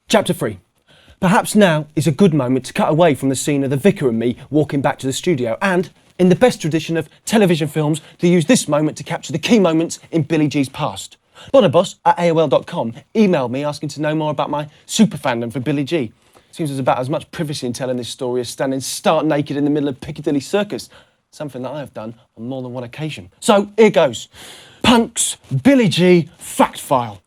Chapter 3. Perhaps now is a good moment to cut away from the scene of the vicar and me walking back to the studio and, in the best tradition of television films, to use this moment to capture the key moments in Billy G's past. Bonnerboss@AOL.com emailed me asking to know more about my super fandom for Billy G. Seems there's about as much privacy in telling this story as standing stark naked in the middle of Piccadilly Circus, something that I have done on more than one occasion. So, here goes. Punk's Billy G Fact File.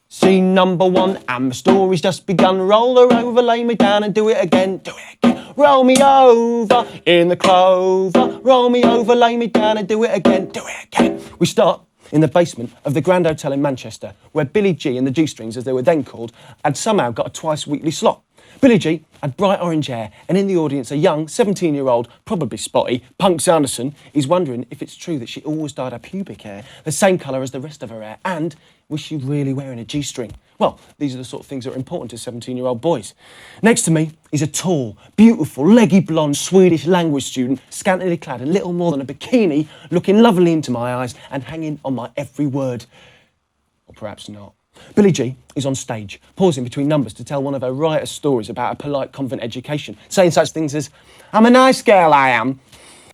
Scene number 1, and the story's just begun. Roll her over, lay me down and do it again, do it again. Roll me over in the clover. Roll me over, lay me down and do it again, do it again. We start in the basement of the Grand Hotel in Manchester, where Billy G and the G-Strings, as they were then called, had somehow got a twice-weekly slot. Billy G had bright orange hair, and in the audience, a young 17-year-old, probably spotty, Punk Sanderson is wondering if it's true that she always dyed her pubic hair the same colour as the rest of her hair, and was she really wearing a G-string? Well, these are the sort of things that are important to 17-year-old boys. Next to me is a tall, beautiful, leggy blonde Swedish language student, scantily clad in little more than a bikini, looking lovely into my eyes and hanging on my every word. Or perhaps not. Billy G is on stage, pausing between numbers to tell one of her riotous stories about a polite convent education, saying such things as, "I'm a nice girl, I am.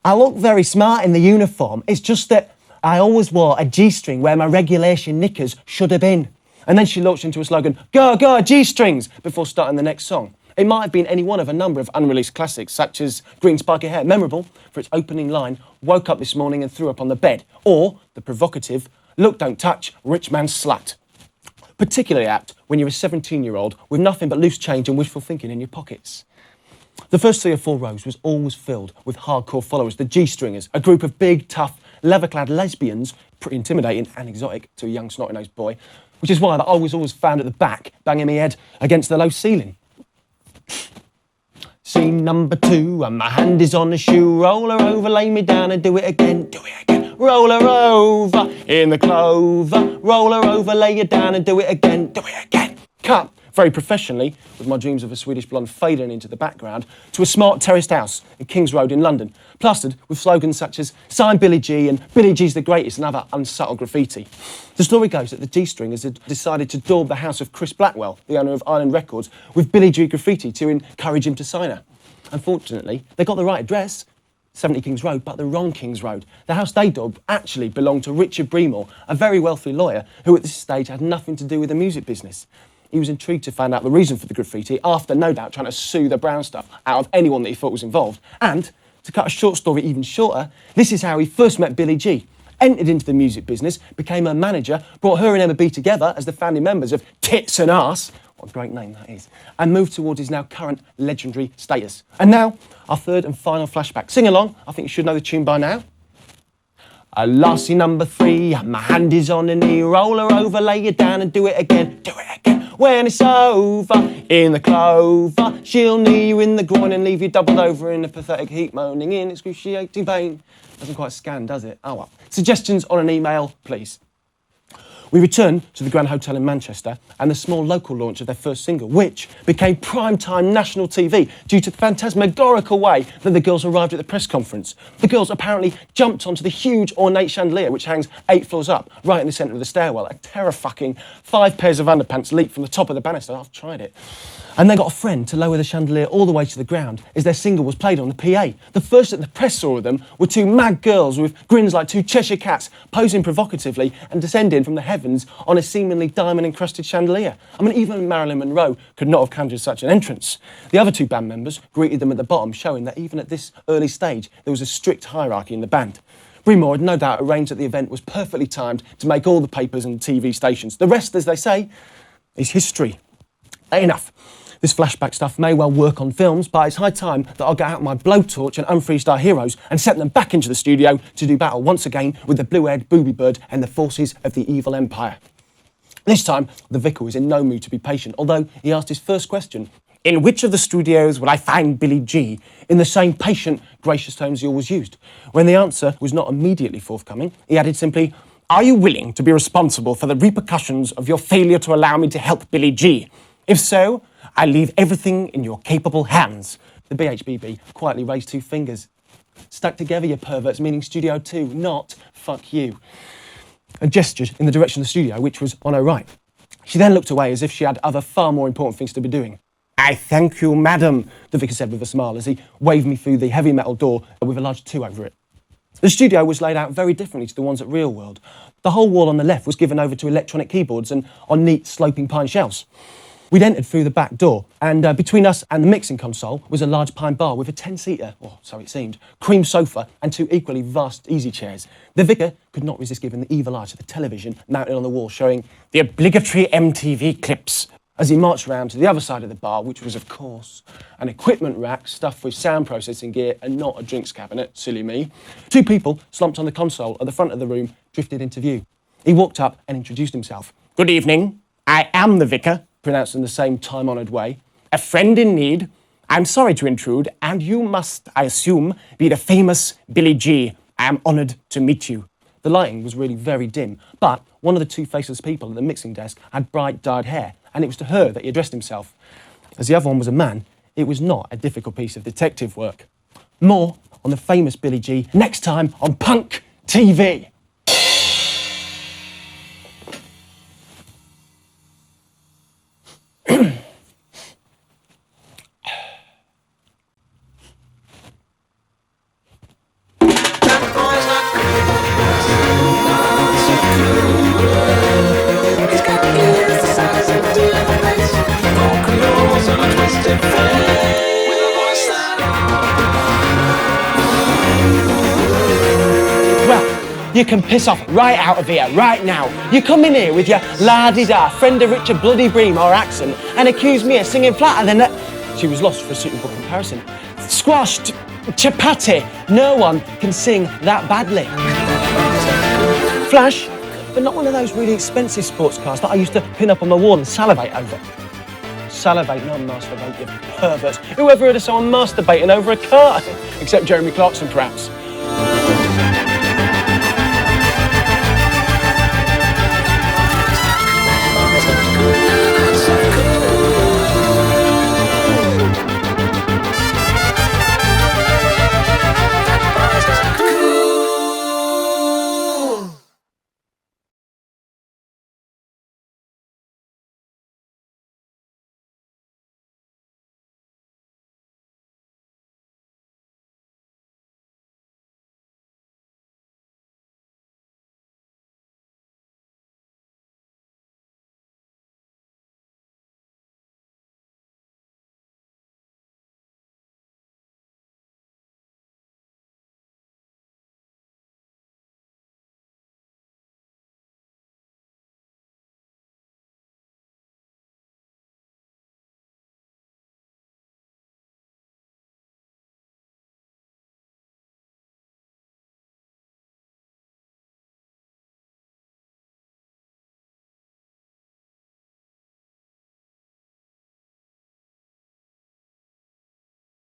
I look very smart in the uniform. It's just that I always wore a G-string where my regulation knickers should have been." And then she launched into a slogan, "Go, go, G-strings," before starting the next song. It might have been any one of a number of unreleased classics, such as Green Spiky Hair, memorable for its opening line, "Woke up this morning and threw up on the bed," or the provocative, "Look, don't touch, rich man slut." Particularly apt when you're a 17-year-old with nothing but loose change and wishful thinking in your pockets. The first 3 or 4 rows was always filled with hardcore followers, the G-Stringers, a group of big, tough, leather-clad lesbians, pretty intimidating and exotic to a young snotty-nosed boy, which is why I was always found at the back, banging my head against the low ceiling. Scene number 2, and my hand is on the shoe. Roll her over, lay me down and do it again, do it again. Roll her over in the clover. Roll her over, lay you down and do it again, do it again. Cut, very professionally, with my dreams of a Swedish blonde fading into the background, to a smart terraced house in King's Road in London, plastered with slogans such as "Sign Billy G" and "Billy G's the greatest," and other unsubtle graffiti. The story goes that the G-Stringers had decided to daub the house of Chris Blackwell, the owner of Island Records, with Billy G graffiti to encourage him to sign her. Unfortunately, they got the right address, 70 King's Road, but the wrong King's Road. The house they daubed actually belonged to Richard Breamore, a very wealthy lawyer who at this stage had nothing to do with the music business. He was intrigued to find out the reason for the graffiti after, no doubt, trying to sue the brown stuff out of anyone that he thought was involved. And, to cut a short story even shorter, this is how he first met Billy G. Entered into the music business, became her manager, brought her and Emma B together as the founding members of Tits and Arse, what a great name that is, and moved towards his now current legendary status. And now, our third and final flashback. Sing along, I think you should know the tune by now. A lassie number 3, my hand is on the knee. Roll her over, lay you down and do it again, do it again. When it's over, in the clover, she'll knee you in the groin and leave you doubled over in a pathetic heat, moaning in excruciating pain. Doesn't quite scan, does it? Oh well. Suggestions on an email, please. We returned to the Grand Hotel in Manchester and the small local launch of their first single, which became prime-time national TV due to the phantasmagorical way that the girls arrived at the press conference. The girls apparently jumped onto the huge ornate chandelier, which hangs 8 floors up, right in the centre of the stairwell. A terror-fucking 5 pairs of underpants leaped from the top of the banister. I've tried it. And they got a friend to lower the chandelier all the way to the ground as their single was played on the PA. The first that the press saw of them were 2 mad girls with grins like 2 Cheshire cats, posing provocatively and descending from the heavens on a seemingly diamond-encrusted chandelier. I mean, even Marilyn Monroe could not have conjured such an entrance. The other 2 band members greeted them at the bottom, showing that even at this early stage, there was a strict hierarchy in the band. Breamore had no doubt arranged that the event was perfectly timed to make all the papers and TV stations. The rest, as they say, is history. Enough. This flashback stuff may well work on films, but it's high time that I'll get out my blowtorch and unfreeze our heroes and set them back into the studio to do battle once again with the blue-haired booby bird and the forces of the evil empire. This time, the vicar was in no mood to be patient, although he asked his first question, "In which of the studios will I find Billy G?" in the same patient, gracious tones he always used. When the answer was not immediately forthcoming, he added simply, "Are you willing to be responsible for the repercussions of your failure to allow me to help Billy G? If so, I leave everything in your capable hands." The BHBB quietly raised 2 fingers. Stuck together, you perverts, meaning Studio 2, not fuck you. and gestured in the direction of the studio, which was on her right. She then looked away as if she had other far more important things to be doing. "I thank you, madam," the vicar said with a smile as he waved me through the heavy metal door with a large 2 over it. The studio was laid out very differently to the ones at Real World. The whole wall on the left was given over to electronic keyboards and on neat sloping pine shelves. We'd entered through the back door, and between us and the mixing console was a large pine bar with a 10-seater, or so it seemed, cream sofa and 2 equally vast easy chairs. The vicar could not resist giving the evil eye to the television mounted on the wall showing the obligatory MTV clips as he marched round to the other side of the bar, which was, of course, an equipment rack stuffed with sound processing gear and not a drinks cabinet, silly me. 2 people slumped on the console at the front of the room drifted into view. He walked up and introduced himself. "Good evening, I am the vicar," pronounced in the same time-honoured way. "A friend in need. I'm sorry to intrude, and you must, I assume, be the famous Billy G. I am honoured to meet you." The lighting was really very dim, but one of the 2 faceless people at the mixing desk had bright dyed hair, and it was to her that he addressed himself. As the other one was a man, it was not a difficult piece of detective work. More on the famous Billy G next time on Punk TV. Well, you can piss off right out of here, right now. You come in here with your la-di-da, friend of Richard Bloody Bream or accent and accuse me of singing flatter than that. She was lost for a suitable comparison. Squashed, chapati, no one can sing that badly. Flash, but not one of those really expensive sports cars that I used to pin up on my wall and salivate over. Salivate, not masturbate, you perverts. Who ever heard of someone masturbating over a car? Except Jeremy Clarkson, perhaps.